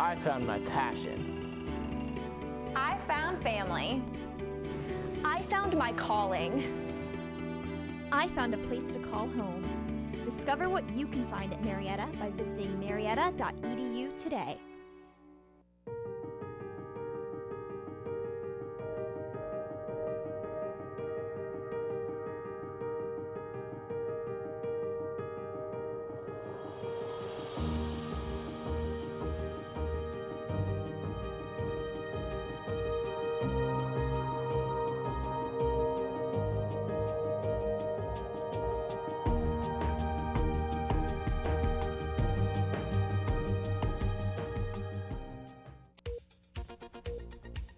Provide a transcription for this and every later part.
I found my passion. I found family. I found my calling. I found a place to call home. Discover what you can find at Marietta by visiting marietta.edu today.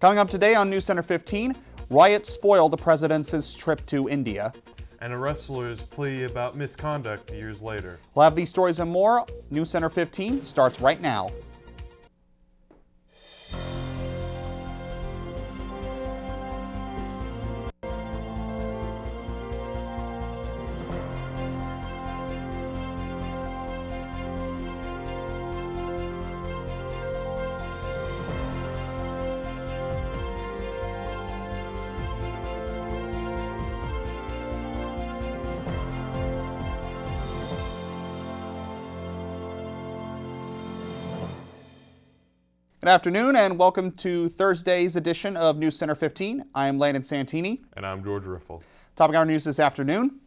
Coming up today on NewsCenter 15, riots spoiled the president's trip to India. And a wrestler's plea about misconduct years later. We'll have these stories and more. NewsCenter 15 starts right now. Good afternoon and welcome to Thursday's edition of NewsCenter 15. I am Landon Santini. And I'm George Riffle. Topping our news this afternoon.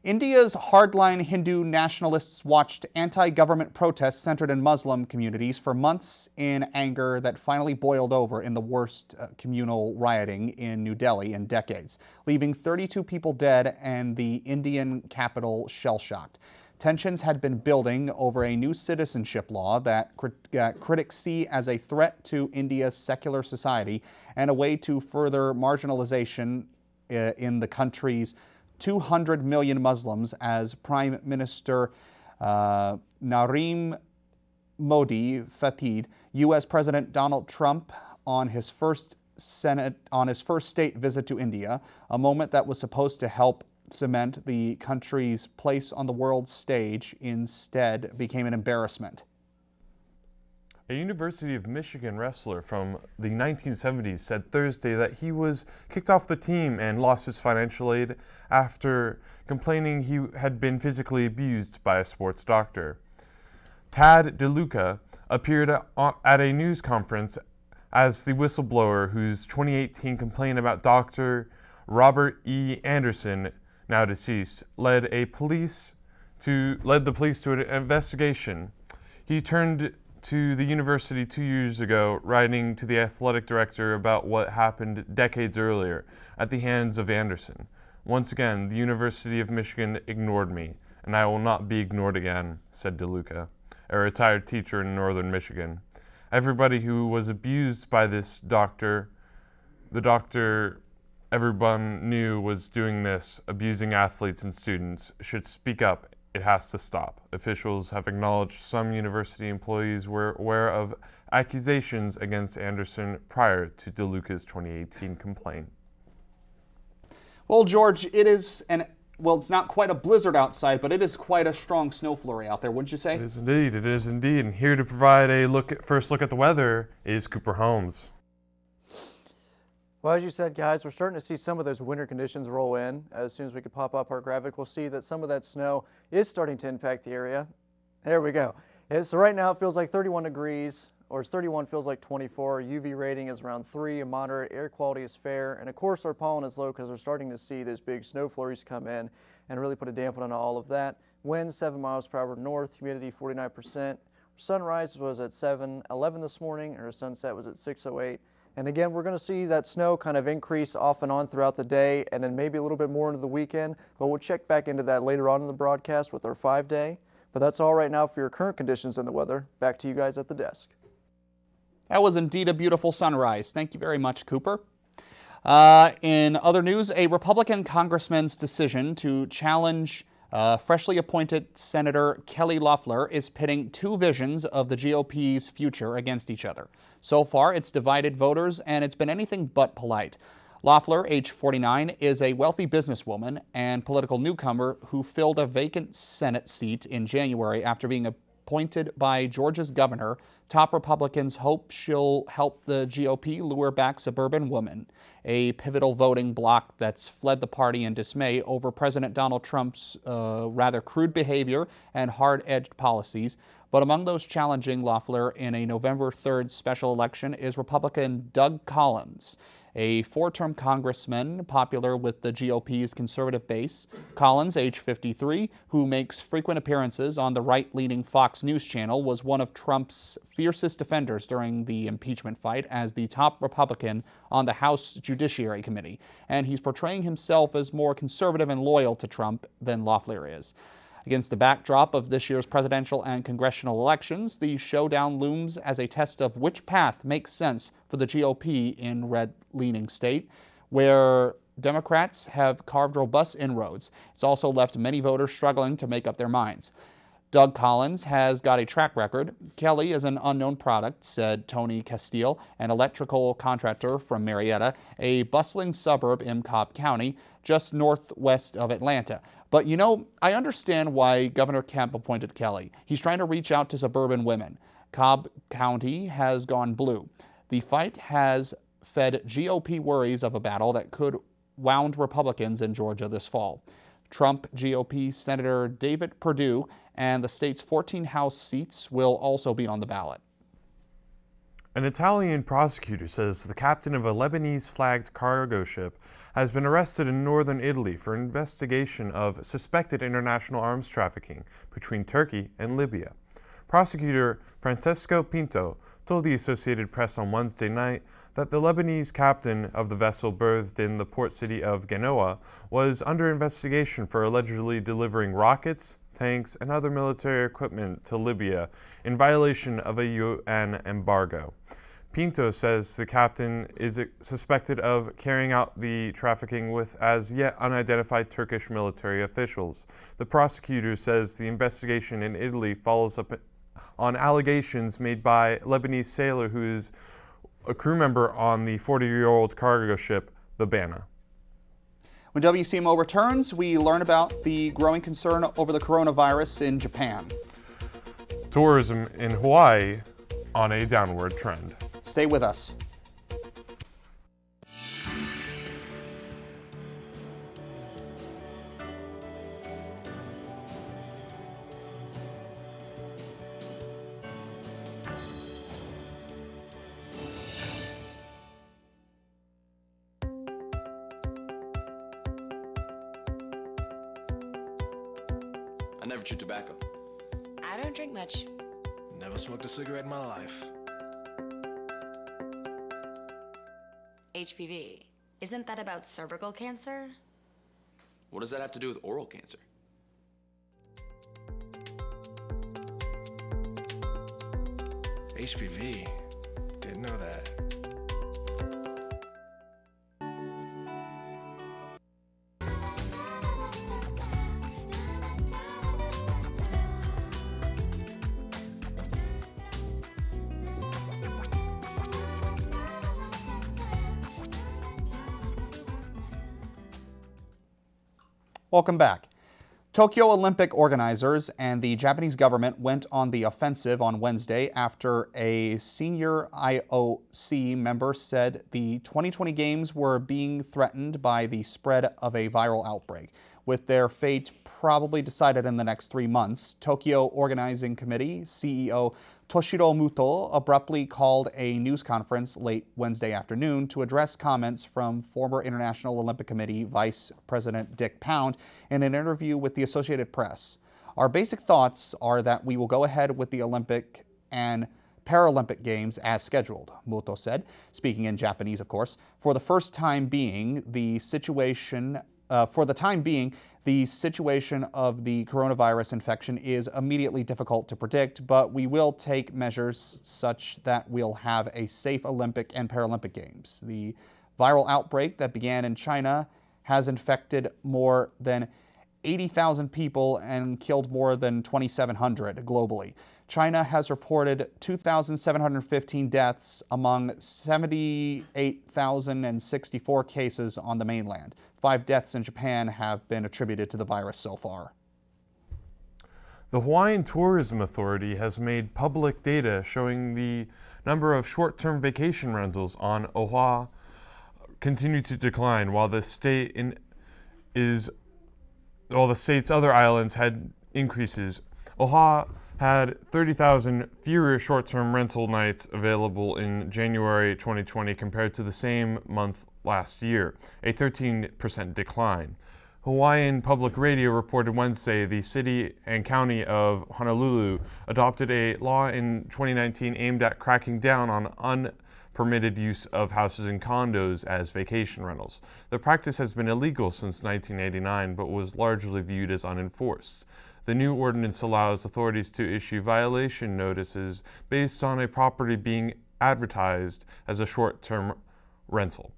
India's hardline Hindu nationalists watched anti-government protests centered in Muslim communities for months in anger that finally boiled over in the worst communal rioting in New Delhi in decades, leaving 32 people dead and the Indian capital shell-shocked. Tensions had been building over a new citizenship law that critics see as a threat to India's secular society and a way to further marginalization in the country's 200 million Muslims, as Prime Minister Narendra Modi feted U.S. President Donald Trump on his first state visit to India, a moment that was supposed to help cement the country's place on the world stage instead became an embarrassment. A University of Michigan wrestler from the 1970s said Thursday that he was kicked off the team and lost his financial aid after complaining he had been physically abused by a sports doctor. Tad DeLuca appeared at a news conference as the whistleblower whose 2018 complaint about Dr. Robert E. Anderson, now deceased, led the police to an investigation. He turned to the university 2 years ago, writing to the athletic director about what happened decades earlier at the hands of Anderson. Once again, the University of Michigan ignored me, and I will not be ignored again, said DeLuca, a retired teacher in northern Michigan. Everybody who was abused by this doctor, the doctor everyone knew was doing this, abusing athletes and students, should speak up. It has to stop. Officials have acknowledged some university employees were aware of accusations against Anderson prior to DeLuca's 2018 complaint. Well, George, it's not quite a blizzard outside, but it is quite a strong snow flurry out there, wouldn't you say? It is indeed. And here to provide a first look at the weather is Cooper Holmes. Well, as you said, guys, we're starting to see some of those winter conditions roll in. As soon as we can pop up our graphic, we'll see that some of that snow is starting to impact the area. There we go. So right now it feels like 31 degrees, or it's 31, feels like 24. UV rating is around 3, a moderate. Air quality is fair. And of course our pollen is low because we're starting to see those big snow flurries come in and really put a damper on all of that. Winds 7 miles per hour north, humidity 49%. Sunrise was at 7:11 this morning, and our sunset was at 6:08. And again, we're going to see that snow kind of increase off and on throughout the day and then maybe a little bit more into the weekend. But we'll check back into that later on in the broadcast with our 5-day. But that's all right now for your current conditions in the weather. Back to you guys at the desk. That was indeed a beautiful sunrise. Thank you very much, Cooper. In other news, a Republican congressman's decision to challenge freshly appointed Senator Kelly Loeffler is pitting two visions of the GOP's future against each other. So far, it's divided voters, and it's been anything but polite. Loeffler, age 49, is a wealthy businesswoman and political newcomer who filled a vacant Senate seat in January after being appointed by Georgia's governor, top Republicans hope she'll help the GOP lure back suburban women, a pivotal voting bloc that's fled the party in dismay over President Donald Trump's rather crude behavior and hard-edged policies. But among those challenging Loeffler in a November 3rd special election is Republican Doug Collins, a four-term congressman popular with the GOP's conservative base. Collins, age 53, who makes frequent appearances on the right-leaning Fox News channel, was one of Trump's fiercest defenders during the impeachment fight as the top Republican on the House Judiciary Committee. And he's portraying himself as more conservative and loyal to Trump than Loeffler is. Against the backdrop of this year's presidential and congressional elections, the showdown looms as a test of which path makes sense for the GOP in red-leaning state, where Democrats have carved robust inroads. It's also left many voters struggling to make up their minds. Doug Collins has got a track record. Kelly is an unknown product, said Tony Castile, an electrical contractor from Marietta, a bustling suburb in Cobb County, just northwest of Atlanta. But you know, I understand why Governor Kemp appointed Kelly. He's trying to reach out to suburban women. Cobb County has gone blue. The fight has fed GOP worries of a battle that could wound Republicans in Georgia this fall. Trump GOP Senator David Perdue and the state's 14 House seats will also be on the ballot. An Italian prosecutor says the captain of a Lebanese-flagged cargo ship has been arrested in northern Italy for investigation of suspected international arms trafficking between Turkey and Libya. Prosecutor Francesco Pinto told the Associated Press on Wednesday night that the Lebanese captain of the vessel berthed in the port city of Genoa was under investigation for allegedly delivering rockets, tanks, and other military equipment to Libya in violation of a UN embargo. Pinto says the captain is suspected of carrying out the trafficking with as yet unidentified Turkish military officials. The prosecutor says the investigation in Italy follows up on allegations made by a Lebanese sailor who is a crew member on the 40-year-old cargo ship, the Bana. When WCMO returns, we learn about the growing concern over the coronavirus in Japan. Tourism in Hawaii on a downward trend. Stay with us. I never chew tobacco. I don't drink much. Never smoked a cigarette in my life. HPV. Isn't that about cervical cancer? What does that have to do with oral cancer? HPV? Didn't know that. Welcome back. Tokyo Olympic organizers and the Japanese government went on the offensive on Wednesday after a senior IOC member said the 2020 Games were being threatened by the spread of a viral outbreak. With their fate probably decided in the next 3 months, Tokyo Organizing Committee CEO Toshiro Muto abruptly called a news conference late Wednesday afternoon to address comments from former International Olympic Committee Vice President Dick Pound in an interview with the Associated Press. Our basic thoughts are that we will go ahead with the Olympic and Paralympic Games as scheduled, Muto said, speaking in Japanese, of course. For the time being, the situation of the coronavirus infection is immediately difficult to predict, but we will take measures such that we'll have a safe Olympic and Paralympic Games. The viral outbreak that began in China has infected more than 80,000 people and killed more than 2,700 globally. China has reported 2,715 deaths among 78,064 cases on the mainland. 5 deaths in Japan have been attributed to the virus so far. The Hawaiian Tourism Authority has made public data showing the number of short-term vacation rentals on Oahu continue to decline, while the state's other islands had increases. Oahu had 30,000 fewer short-term rental nights available in January 2020 compared to the same month last year, a 13% decline. Hawaiian Public Radio reported Wednesday the city and county of Honolulu adopted a law in 2019 aimed at cracking down on unpermitted use of houses and condos as vacation rentals. The practice has been illegal since 1989 but was largely viewed as unenforced. The new ordinance allows authorities to issue violation notices based on a property being advertised as a short-term rental.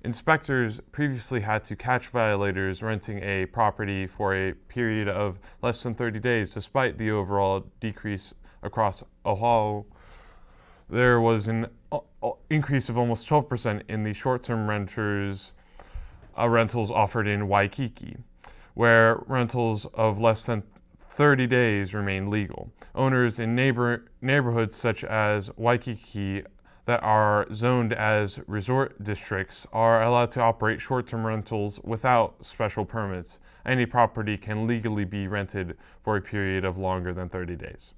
Inspectors previously had to catch violators renting a property for a period of less than 30 days. Despite the overall decrease across Oahu, there was an increase of almost 12% in the short-term rentals offered in Waikiki, where rentals of less than 30 days remain legal. Owners in neighborhoods such as Waikiki that are zoned as resort districts are allowed to operate short-term rentals without special permits. Any property can legally be rented for a period of longer than 30 days.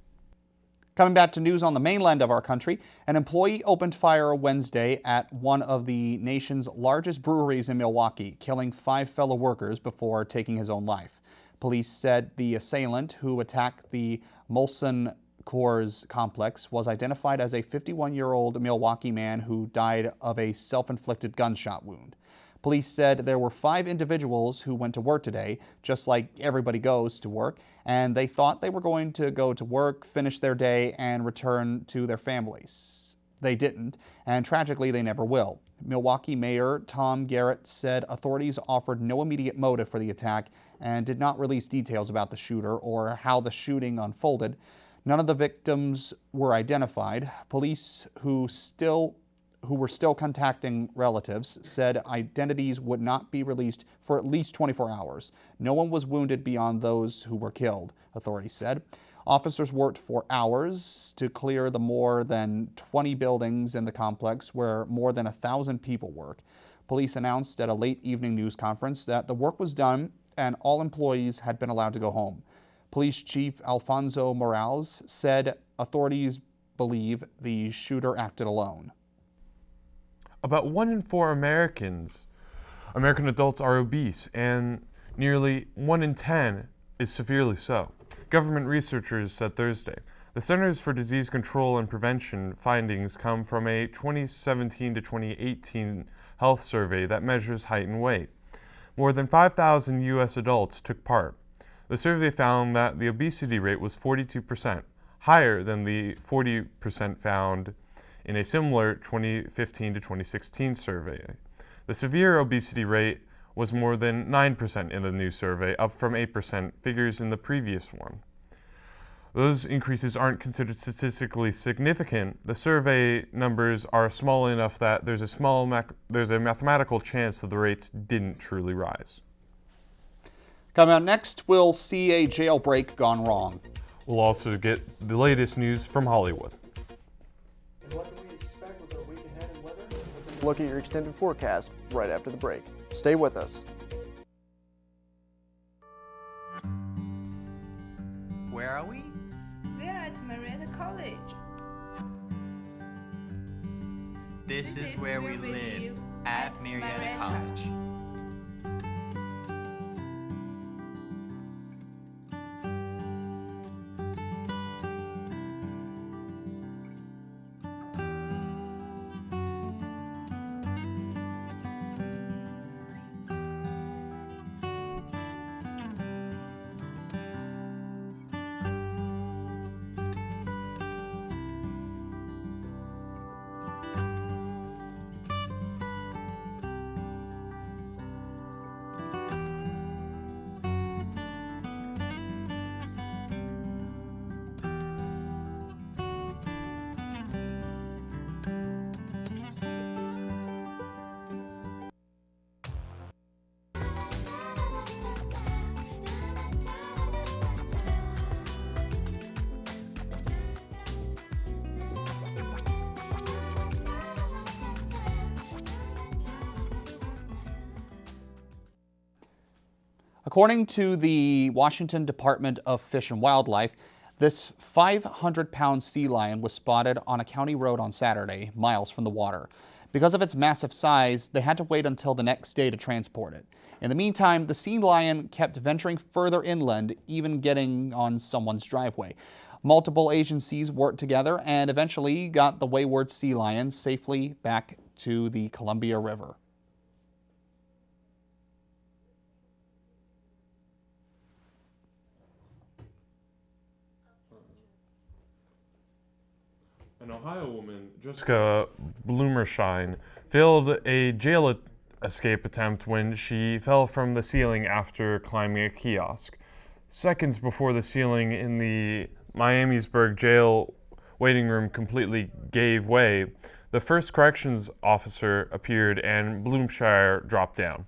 Coming back to news on the mainland of our country, an employee opened fire Wednesday at one of the nation's largest breweries in Milwaukee, killing 5 fellow workers before taking his own life. Police said the assailant, who attacked the Molson Coors complex, was identified as a 51-year-old Milwaukee man who died of a self-inflicted gunshot wound. Police said there were 5 individuals who went to work today, just like everybody goes to work, and they thought they were going to go to work, finish their day, and return to their families. They didn't, and tragically they never will. Milwaukee Mayor Tom Garrett said authorities offered no immediate motive for the attack and did not release details about the shooter or how the shooting unfolded. None of the victims were identified. Police who were still contacting relatives said identities would not be released for at least 24 hours. No one was wounded beyond those who were killed, authorities said. Officers worked for hours to clear the more than 20 buildings in the complex where more than 1,000 people work. Police announced at a late evening news conference that the work was done and all employees had been allowed to go home. Police Chief Alfonso Morales said authorities believe the shooter acted alone. About 1 in 4 American adults are obese, and nearly 1 in 10 is severely so. Government researchers said Thursday. The Centers for Disease Control and Prevention findings come from a 2017 to 2018 health survey that measures height and weight. More than 5,000 U.S. adults took part. The survey found that the obesity rate was 42%, higher than the 40% found in a similar 2015 to 2016 survey. The severe obesity rate was more than 9% in the new survey, up from 8% figures in the previous one. Those increases aren't considered statistically significant. The survey numbers are small enough that there's a mathematical chance that the rates didn't truly rise. Coming up next, we'll see a jailbreak gone wrong. We'll also get the latest news from Hollywood. And what do we expect with our week ahead in weather? Look at your extended forecast right after the break. Stay with us. Where are we? We are at Marietta College. This is where we live at Marietta College. According to the Washington Department of Fish and Wildlife, this 500-pound sea lion was spotted on a county road on Saturday, miles from the water. Because of its massive size, they had to wait until the next day to transport it. In the meantime, the sea lion kept venturing further inland, even getting on someone's driveway. Multiple agencies worked together and eventually got the wayward sea lion safely back to the Columbia River. An Ohio woman, Jessica Bloomershine, failed a jail escape attempt when she fell from the ceiling after climbing a kiosk. Seconds before the ceiling in the Miamisburg jail waiting room completely gave way, the first corrections officer appeared and Bloomshire dropped down.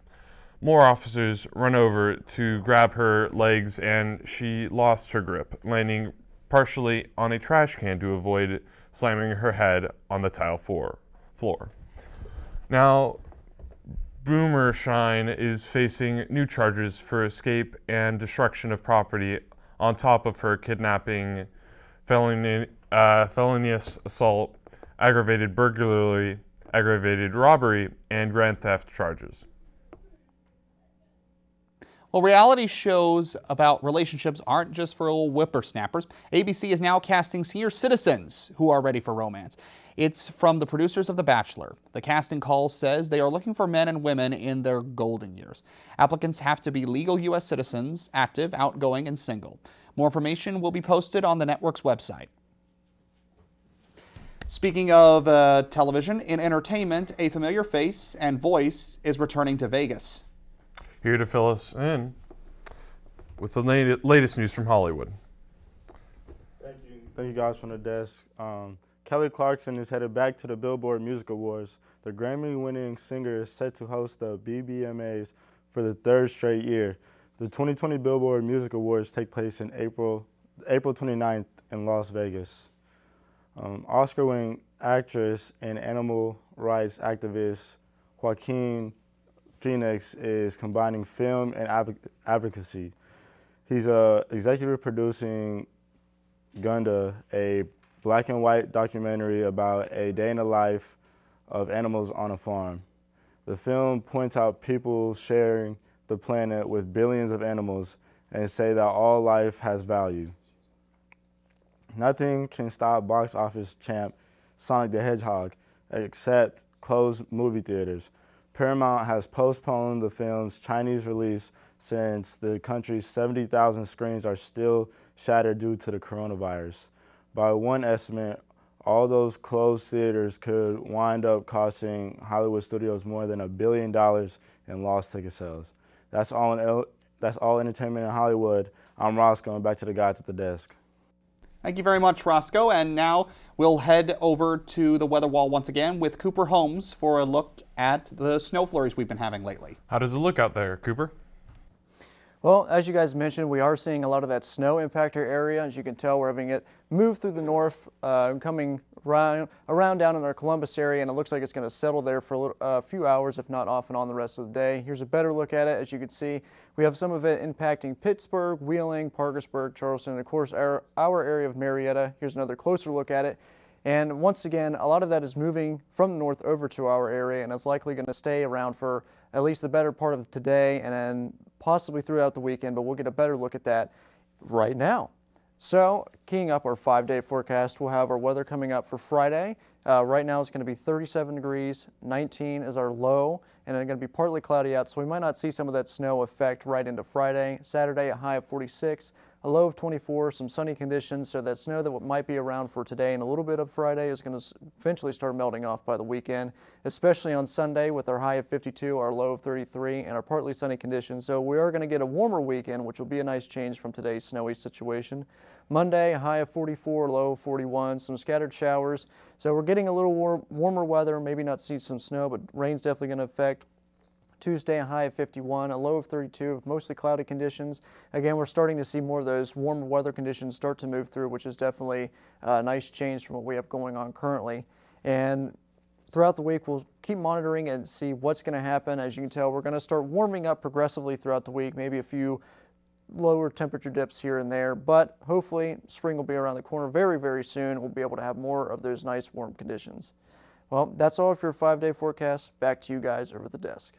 More officers run over to grab her legs and she lost her grip, landing partially on a trash can to avoid slamming her head on the tile floor. Now, Bloomershine is facing new charges for escape and destruction of property on top of her kidnapping, felonious assault, aggravated burglary, aggravated robbery, and grand theft charges. Well, reality shows about relationships aren't just for old whippersnappers. ABC is now casting senior citizens who are ready for romance. It's from the producers of The Bachelor. The casting call says they are looking for men and women in their golden years. Applicants have to be legal U.S. citizens, active, outgoing, and single. More information will be posted on the network's website. Speaking of television, in entertainment, a familiar face and voice is returning to Vegas. Here to fill us in with the latest news from Hollywood. Thank you guys from the desk. Kelly Clarkson is headed back to the Billboard Music Awards. The Grammy-winning singer is set to host the BBMAs for the third straight year. The 2020 Billboard Music Awards take place in April 29th in Las Vegas. Oscar-winning actress and animal rights activist Joaquin Phoenix is combining film and advocacy. He's executive producing Gunda, a black and white documentary about a day in the life of animals on a farm. The film points out people sharing the planet with billions of animals and say that all life has value. Nothing can stop box office champ Sonic the Hedgehog except closed movie theaters. Paramount has postponed the film's Chinese release since the country's 70,000 screens are still shattered due to the coronavirus. By one estimate, all those closed theaters could wind up costing Hollywood studios more than $1 billion in lost ticket sales. That's all entertainment in Hollywood. I'm Ross, going back to the guys at the desk. Thank you very much, Roscoe. And now we'll head over to the weather wall once again with Cooper Holmes for a look at the snow flurries we've been having lately. How does it look out there, Cooper? Well, as you guys mentioned, we are seeing a lot of that snow impact our area. As you can tell, we're having it move through the north, coming around down in our Columbus area, and it looks like it's going to settle there for a few hours, if not off and on the rest of the day. Here's a better look at it. As you can see, we have some of it impacting Pittsburgh, Wheeling, Parkersburg, Charleston, and of course our area of Marietta. Here's another closer look at it. And once again, a lot of that is moving from the north over to our area, and it's likely going to stay around for at least the better part of today and then possibly throughout the weekend, but we'll get a better look at that right now. So, keying up our 5-day forecast, we'll have our weather coming up for Friday. Right now it's going to be 37 degrees, 19 is our low, and it's going to be partly cloudy out, so we might not see some of that snow effect right into Friday. Saturday, a high of 46, a low of 24, some sunny conditions, so that snow that might be around for today and a little bit of Friday is going to eventually start melting off by the weekend, especially on Sunday with our high of 52, our low of 33, and our partly sunny conditions. So we are going to get a warmer weekend, which will be a nice change from today's snowy situation. Monday, a high of 44, low of 41, some scattered showers. So we're getting a little warmer weather, maybe not see some snow, but rain's definitely going to affect. Tuesday, a high of 51, a low of 32, mostly cloudy conditions. Again, we're starting to see more of those warmer weather conditions start to move through, which is definitely a nice change from what we have going on currently. And throughout the week, we'll keep monitoring and see what's going to happen. As you can tell, we're going to start warming up progressively throughout the week, maybe a few lower temperature dips here and there, but hopefully spring will be around the corner very, very soon. We'll be able to have more of those nice warm conditions. Well, that's all for your 5-day forecast. Back to you guys over at the desk.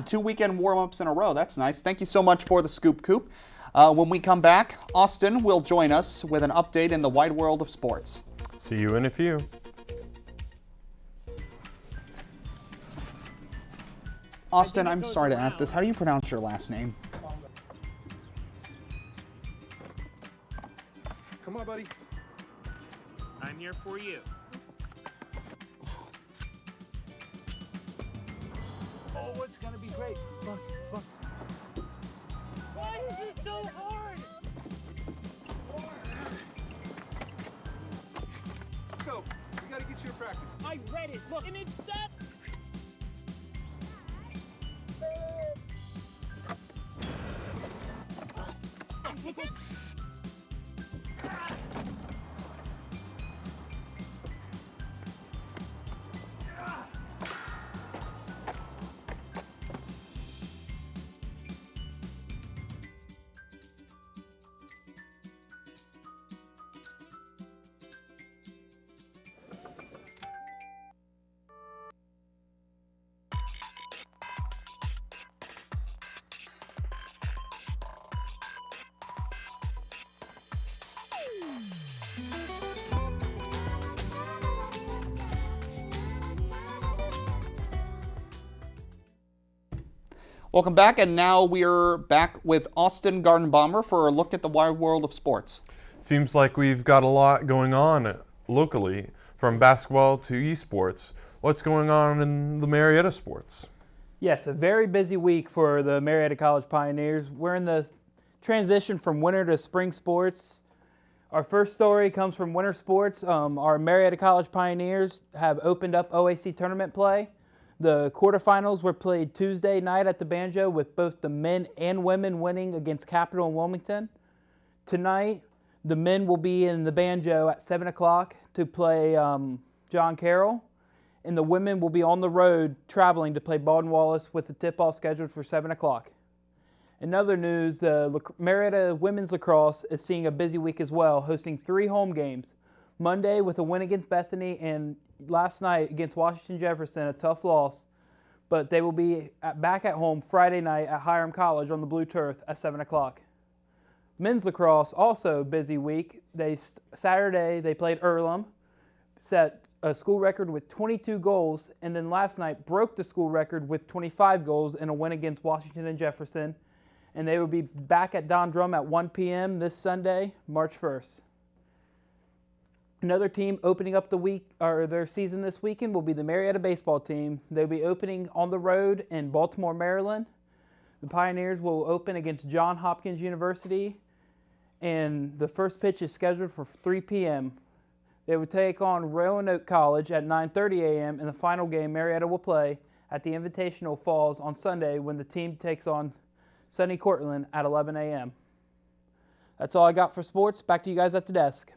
2 weekend warm-ups in a row. That's nice. Thank you so much for the scoop, Coop. When we come back, Austin will join us with an update in the wide world of sports. See you in a few. Austin, I'm sorry to ask this. How do you pronounce your last name? Come on, buddy. I'm here for you. Oh, it's gonna be great. Look, look. Why is it so hard? Let's go. We gotta get you in practice. I read it. Look, and it's set. Welcome back, and now we're back with Austin Gardenbomber for a look at the wide world of sports. Seems like we've got a lot going on locally, from basketball to esports. What's going on in the Marietta sports? Yes, a very busy week for the Marietta College Pioneers. We're in the transition from winter to spring sports. Our first story comes from winter sports. Our Marietta College Pioneers have opened up OAC tournament play. The quarterfinals were played Tuesday night at the Banjo, with both the men and women winning against Capital and Wilmington. Tonight, the men will be in the Banjo at 7 o'clock to play John Carroll, and the women will be on the road traveling to play Baldwin Wallace, with the tip-off scheduled for 7 o'clock. In other news, the Marietta women's lacrosse is seeing a busy week as well, hosting 3 home games. Monday with a win against Bethany, and last night against Washington Jefferson, a tough loss. But they will be back at home Friday night at Hiram College on the blue turf at 7 o'clock. Men's lacrosse, also a busy week. Saturday they played Earlham, set a school record with 22 goals, and then last night broke the school record with 25 goals in a win against Washington and Jefferson. And they will be back at Don Drum at 1 p.m. this Sunday, March 1st. Another team opening up their season this weekend will be the Marietta baseball team. They'll be opening on the road in Baltimore, Maryland. The Pioneers will open against Johns Hopkins University, and the first pitch is scheduled for 3 p.m. They will take on Roanoke College at 9:30 a.m. in the final game Marietta will play at the Invitational Falls on Sunday, when the team takes on Sunny Cortland at 11 a.m. That's all I got for sports. Back to you guys at the desk.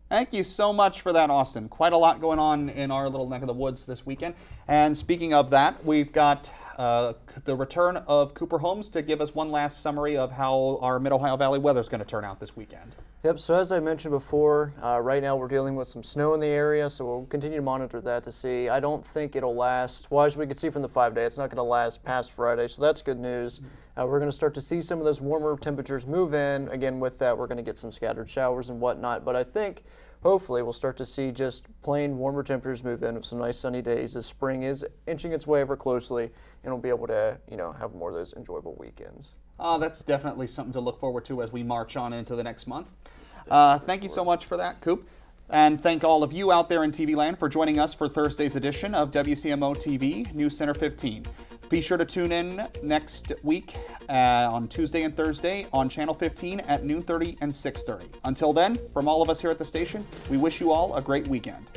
Thank you so much for that, Austin. Quite a lot going on in our little neck of the woods this weekend. And speaking of that, we've got the return of Cooper Holmes to give us one last summary of how our Mid-Ohio Valley weather is going to turn out this weekend. Yep, so as I mentioned before, right now we're dealing with some snow in the area, so we'll continue to monitor that to see. I don't think it'll last, well, as we can see from the 5-day, it's not going to last past Friday, so that's good news. We're going to start to see some of those warmer temperatures move in. Again, with that, we're going to get some scattered showers and whatnot, but I think hopefully we'll start to see just plain warmer temperatures move in with some nice sunny days as spring is inching its way ever closely, and we'll be able to, have more of those enjoyable weekends. That's definitely something to look forward to as we march on into the next month. Thank you so much for that, Coop. And thank all of you out there in TV land for joining us for Thursday's edition of WCMO TV NewsCenter 15. Be sure to tune in next week on Tuesday and Thursday on Channel 15 at noon 30 and 6:30. Until then, from all of us here at the station, we wish you all a great weekend.